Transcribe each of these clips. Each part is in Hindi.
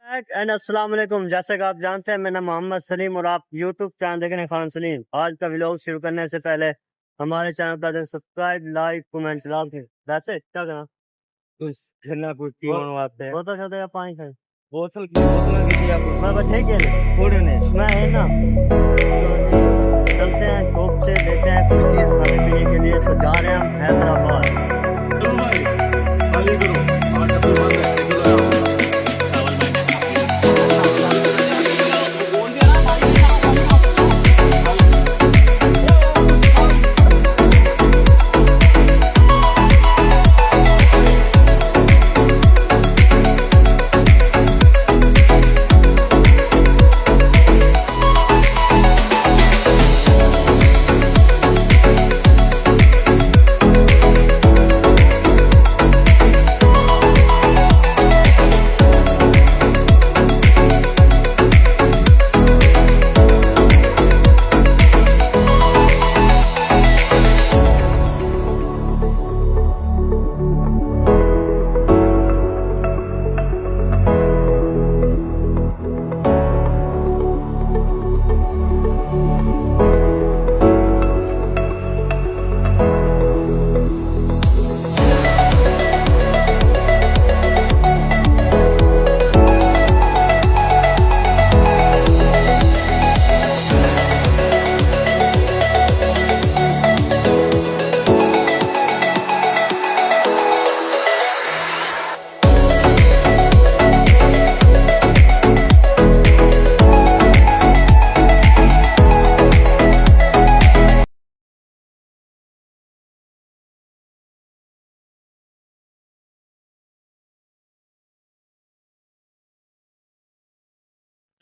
एंड अस्सलाम वालेकुम। जैसे कि आप जानते हैं, मेरा मोहम्मद सलीम और आप यूट्यूब चैनल देख रहे हैं खान सलीम। आज का व्लॉग शुरू करने से पहले हमारे चैनल पर सब्सक्राइब, लाइक, कमेंट लाओ थे। वैसे क्या करना कुछ खेलना कुछ की होने वास्ते बोतल छोटे या पानी खाए बोतल की दिया कुछ मैं बस ठीक है थोड़े ने मैं है ना। तो जी चलते हैं, शॉप से लेते हैं कोई चीज़ खाने पीने के लिए। तो जा रहे हैं हम हैदराबाद। चलो भाई खाली करो और डब्बे बंद है देखो लो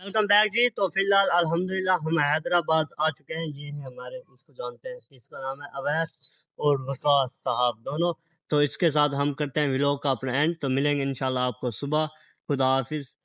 वेलकम बैक जी। तो फिलहाल अल्हम्दुलिल्लाह हम हैदराबाद आ चुके हैं। ये है हमारे, इसको जानते हैं, इसका नाम है अवैस और वकास साहब दोनों। तो इसके साथ हम करते हैं व्लॉग का अपना एंड। तो मिलेंगे इंशाल्लाह आपको सुबह। खुदा हाफिज।